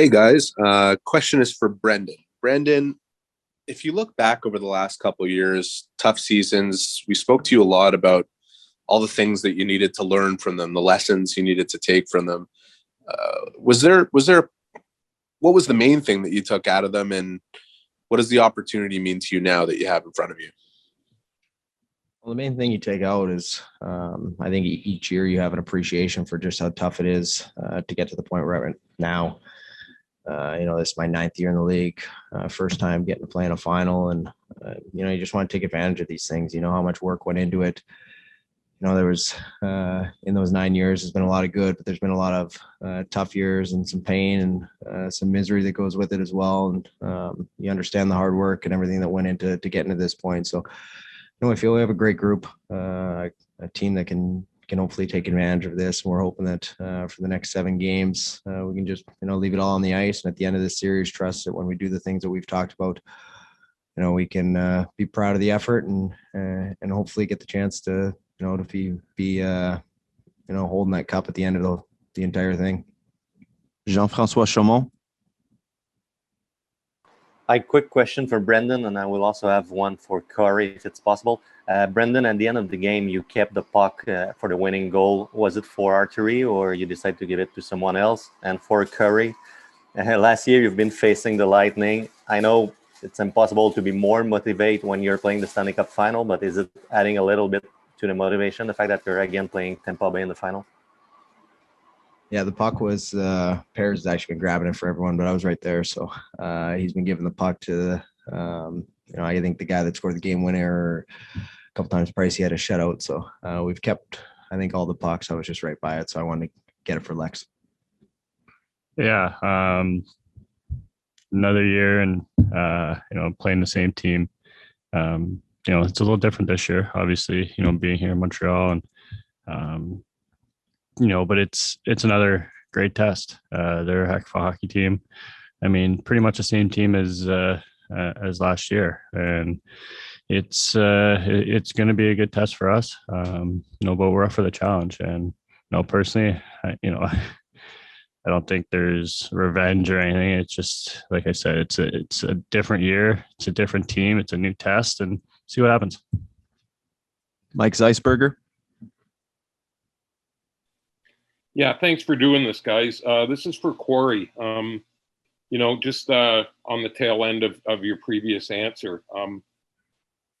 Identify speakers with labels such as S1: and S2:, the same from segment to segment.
S1: Hey guys, question is for Brendan. Brendan, if you look back over the last couple of years, tough seasons, we spoke to you a lot about all the things that you needed to learn from them, the lessons you needed to take from them. Was there what was the main thing that you took out of them, and what does the opportunity mean to you now that you have in front of you?
S2: Well, the main thing you take out is, I think each year you have an appreciation for just how tough it is to get to the point where I'm at now. This is my ninth year in the league, first time getting to play in a final, and you just want to take advantage of these things. You know how much work went into it. There was in those 9 years, there's been a lot of good, but there's been a lot of tough years and some pain and some misery that goes with it as well. And you understand the hard work and everything that went into getting to this point. So, I feel we have a great group, a team that can hopefully take advantage of this. And we're hoping that for the next 7 games, we can just, leave it all on the ice. And at the end of this series, trust that when we do the things that we've talked about, we can be proud of the effort and hopefully get the chance to, to be holding that cup at the end of the entire thing.
S3: Jean-François Chaumont.
S4: Hi, quick question for Brendan, and I will also have one for Corey, if it's possible. Brendan, at the end of the game, you kept the puck for the winning goal. Was it for Archery, or you decided to give it to someone else? And for Corey, last year you've been facing the Lightning. I know it's impossible to be more motivated when you're playing the Stanley Cup final, but is it adding a little bit to the motivation, the fact that you're again playing Tampa Bay in the final?
S2: Yeah, the puck was Pears has actually been grabbing it for everyone, but I was right there. So he's been giving the puck to I think the guy that scored the game winner. A couple times Pricey had a shutout. So we've kept, I think, all the pucks. I was just right by it, so I wanted to get it for Lex.
S5: Yeah, another year and playing the same team. It's a little different this year, obviously. Being here in Montreal and. But it's another great test. They're a heck of a hockey team. I mean, pretty much the same team as last year, and it's going to be a good test for us. But we're up for the challenge, and personally, I don't think there's revenge or anything. It's just like I said, it's a different year, it's a different team, it's a new test, and see what happens.
S3: Mike Zeisberger.
S6: Yeah, thanks for doing this, guys. This is for Corey. Just on the tail end of your previous answer,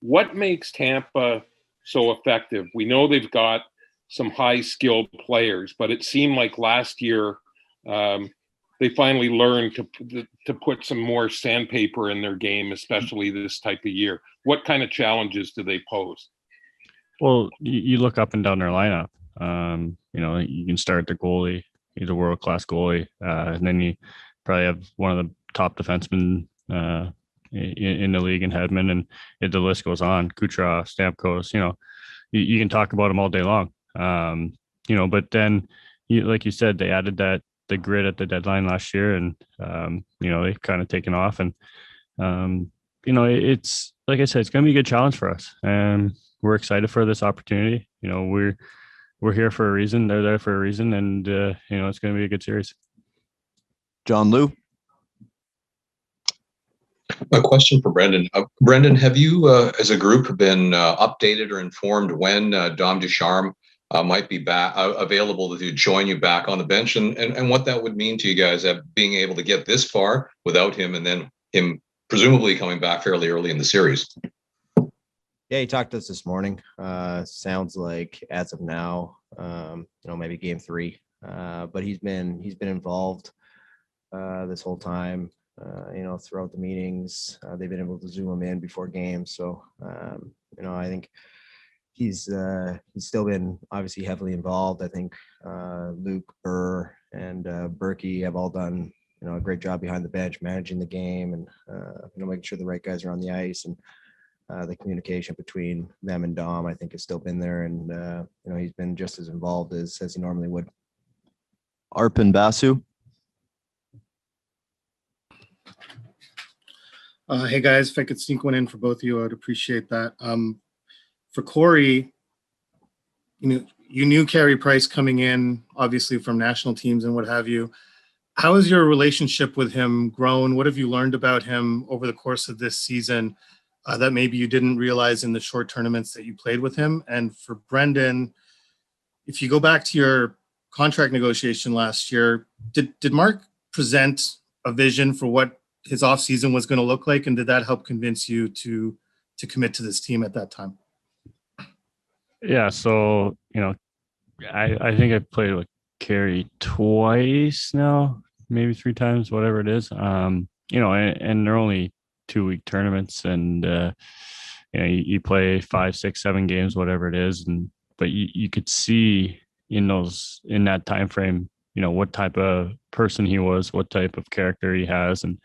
S6: what makes Tampa so effective? We know they've got some high-skilled players, but it seemed like last year they finally learned to put some more sandpaper in their game, especially this type of year. What kind of challenges do they pose?
S5: Well, you look up and down their lineup. You can start the goalie. He's a world-class goalie. And then you probably have one of the top defensemen in the league in Hedman, and the list goes on. Kucherov, Stamkos, you can talk about them all day long. But then, like you said, they added the grit at the deadline last year, and, they've kind of taken off. And, it's, like I said, it's going to be a good challenge for us. And we're excited for this opportunity. We're here for a reason. They're there for a reason, and it's going to be a good series.
S3: John Liu.
S7: A question for Brendan. Brendan, have you, as a group, been updated or informed when Dom Ducharme might be back available to join you back on the bench, and what that would mean to you guys, being able to get this far without him, and then him presumably coming back fairly early in the series?
S2: Yeah, he talked to us this morning. Sounds like as of now, maybe game 3. But he's been involved this whole time. Throughout the meetings, they've been able to zoom him in before games. So, I think he's still been obviously heavily involved. I think Luke, Burr, and Berkey have all done a great job behind the bench, managing the game, and making sure the right guys are on the ice. And the communication between them and Dom, I think, has still been there, and he's been just as involved as he normally would.
S3: Arpon Basu.
S8: Hey guys, if I could sneak one in for both of you, I'd appreciate that. For Corey, you knew Carey Price coming in, obviously from national teams and what have you. How has your relationship with him grown? What have you learned about him over the course of this season that maybe you didn't realize in the short tournaments that you played with him? And for Brendan, if you go back to your contract negotiation last year, did Mark present a vision for what his offseason was going to look like? And did that help convince you to commit to this team at that time?
S5: Yeah. So, I think I played with Carey twice now, maybe 3 times, whatever it is. And they're only 2-week tournaments, and you play 5, 6, 7 games, whatever it is, but you could see in that time frame, what type of person he was, what type of character he has, and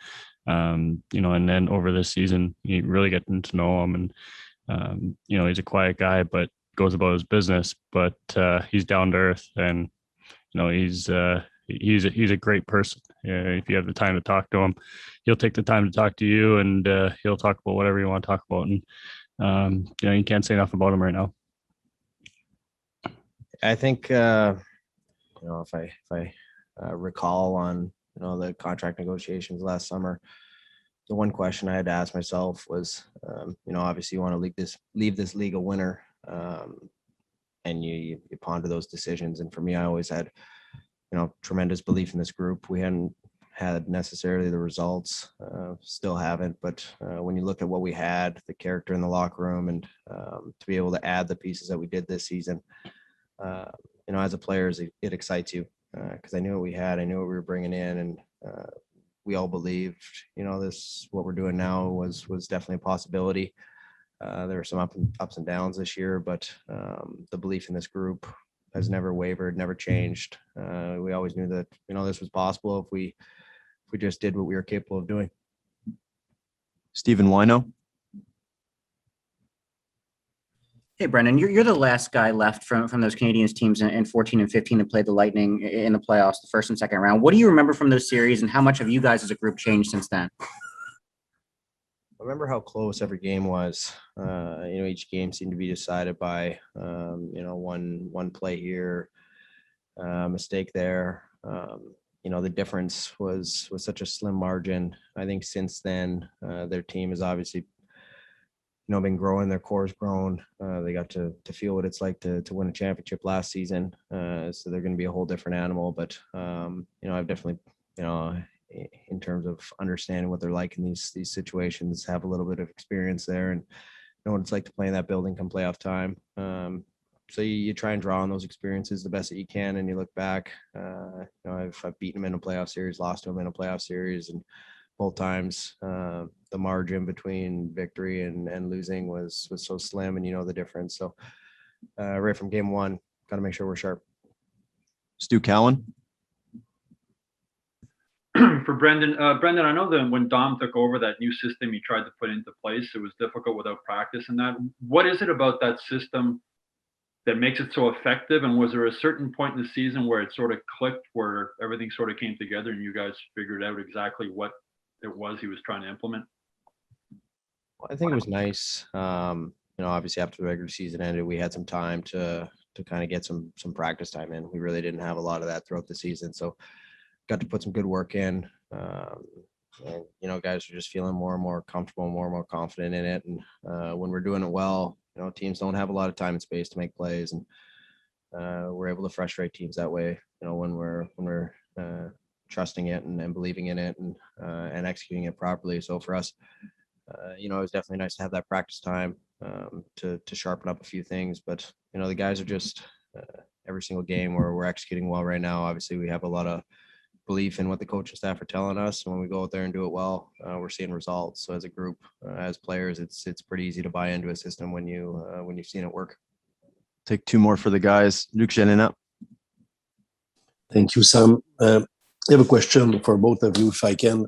S5: and then over this season, you really getting to know him, and he's a quiet guy, but goes about his business, but he's down to earth, and he's a great person. If you have the time to talk to him, he'll take the time to talk to you, and he'll talk about whatever you want to talk about. And you can't say enough about him right now.
S2: I think if I recall on the contract negotiations last summer, the one question I had to ask myself was, obviously you want to leave this league a winner, and you ponder those decisions. And for me, I always had tremendous belief in this group. We hadn't had necessarily the results, still haven't, but when you look at what we had, the character in the locker room, and to be able to add the pieces that we did this season, as a player, it excites you, because I knew what we had, I knew what we were bringing in, and we all believed, what we're doing now was definitely a possibility. There were some ups and downs this year, but the belief in this group has never wavered, never changed. We always knew that, this was possible if we just did what we were capable of doing.
S3: Stephen Wino.
S9: Hey, Brendan, you're the last guy left from those Canadiens teams in 14 and 15 that played the Lightning in the playoffs, the first and second round. What do you remember from those series, and how much have you guys as a group changed since then?
S2: I remember how close every game was. Each game seemed to be decided by, one play here, mistake there. The difference was such a slim margin. I think since then, their team has obviously, been growing. Their core's grown. They got to feel what it's like to win a championship last season. So they're going to be a whole different animal. But I've definitely, in terms of understanding what they're like in these situations, have a little bit of experience there and know what it's like to play in that building come playoff time. So you try and draw on those experiences the best that you can, and you look back. I've beaten them in a playoff series, lost to them in a playoff series, and both times the margin between victory and losing was so slim, and the difference. So right from game one, got to make sure we're sharp.
S3: Stu Cowan.
S10: For Brendan, I know that when Dom took over that new system he tried to put into place, it was difficult without practice and that. What is it about that system that makes it so effective? And was there a certain point in the season where it sort of clicked, where everything sort of came together and you guys figured out exactly what it was he was trying to implement?
S2: Well, I think it was nice. Obviously after the regular season ended, we had some time to kind of get some practice time in. We really didn't have a lot of that throughout the season. So got to put some good work in. And, guys are just feeling more and more comfortable, more and more confident in it. And when we're doing it well, teams don't have a lot of time and space to make plays, and we're able to frustrate teams that way. When we're trusting it and believing in it and executing it properly. So for us, it was definitely nice to have that practice time to sharpen up a few things. But the guys are just every single game where we're executing well right now. Obviously, we have a lot of belief in what the coaching staff are telling us, and when we go out there and do it well, we're seeing results. So as a group, as players, it's pretty easy to buy into a system when you've seen it work.
S3: Take 2 more for the guys. Luc Janina.
S11: Thank you, Sam. I have a question for both of you, if I can.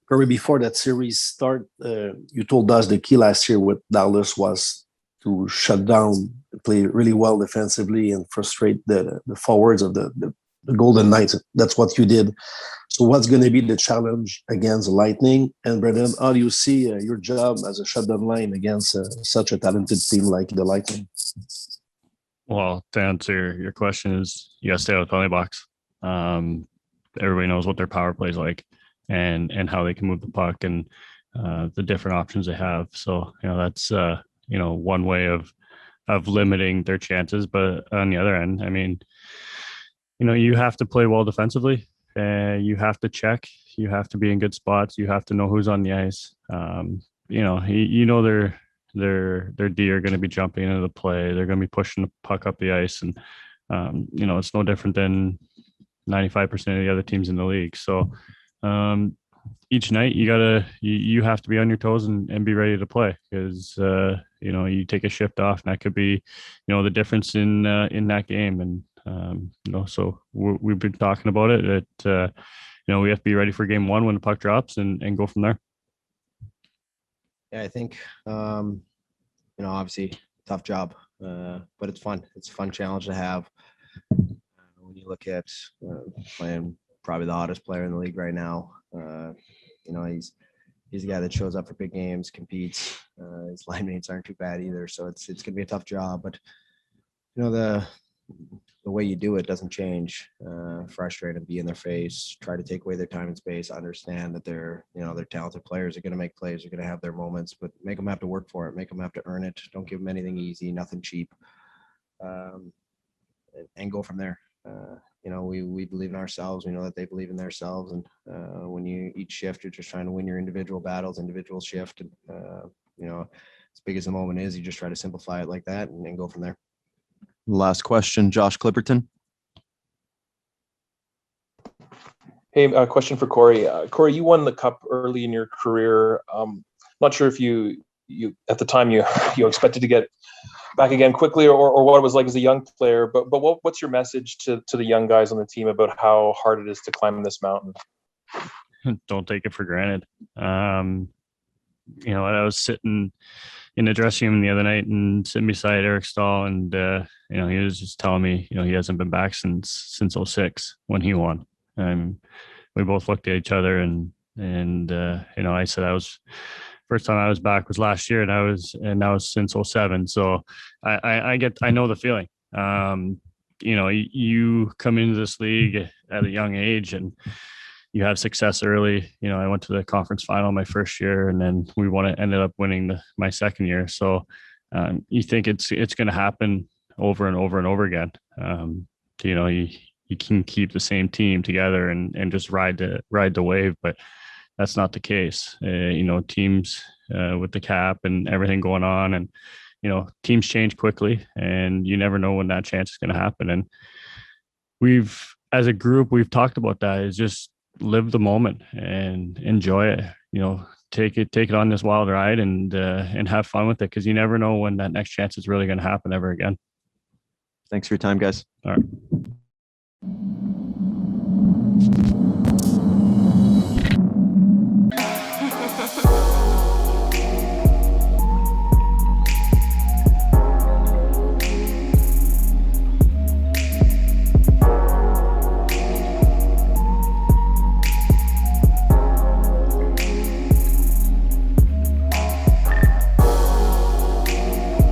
S11: Probably before that series start, you told us the key last year with Dallas was to shut down, play really well defensively, and frustrate the forwards of the Golden Knights. That's what you did. So what's going to be the challenge against the Lightning? And Brendan, how do you see your job as a shutdown line against such a talented team like the Lightning?
S5: Well, to answer your question is, you got to stay out of the penalty box. everybody knows what their power play is like and how they can move the puck and the different options they have. So, that's, one way of limiting their chances. But on the other end, I mean, you have to play well defensively. You have to check. You have to be in good spots. You have to know who's on the ice. Their D are going to be jumping into the play. They're going to be pushing the puck up the ice, and it's no different than 95% of the other teams in the league. So each night you have to be on your toes and be ready to play, because you take a shift off, and that could be the difference in that game. And so we've been talking about it that we have to be ready for game one when the puck drops and go from there.
S2: Yeah, I think, obviously tough job, but it's fun. It's a fun challenge to have. When you look at playing probably the hottest player in the league right now, he's a guy that shows up for big games, competes. His line mates aren't too bad either. So it's going to be a tough job, but the way you do it doesn't change. Frustrate them, be in their face, try to take away their time and space, understand that they're talented players, are going to make plays, are going to have their moments, but make them have to work for it, make them have to earn it. Don't give them anything easy, nothing cheap, and go from there. We believe in ourselves. We know that they believe in themselves. And when you each shift, you're just trying to win your individual battles, individual shift. And, as big as the moment is, you just try to simplify it like that and go from there.
S3: Last question, Josh Clipperton.
S12: Hey, question for Corey. Corey, you won the cup early in your career. Not sure if you at the time you expected to get back again quickly, or what it was like as a young player. But what's your message to the young guys on the team about how hard it is to climb this mountain?
S5: Don't take it for granted. I was sitting in the dressing room the other night and sitting beside Eric Stahl, and he was just telling me, he hasn't been back since 06 when he won. And we both looked at each other, and I said first time I was back was last year, and that was since 07. So I know the feeling. You come into this league at a young age and you have success early. I went to the conference final my first year, and then we ended up winning my second year. So you think it's going to happen over and over and over again. You can keep the same team together and just ride the wave, but that's not the case. Teams with the cap and everything going on, and teams change quickly, and you never know when that chance is going to happen. And as a group, we've talked about that, is just live the moment and enjoy it. Take it on this wild ride and have fun with it, because you never know when that next chance is really going to happen ever again.
S3: Thanks for your time, guys.
S5: All right.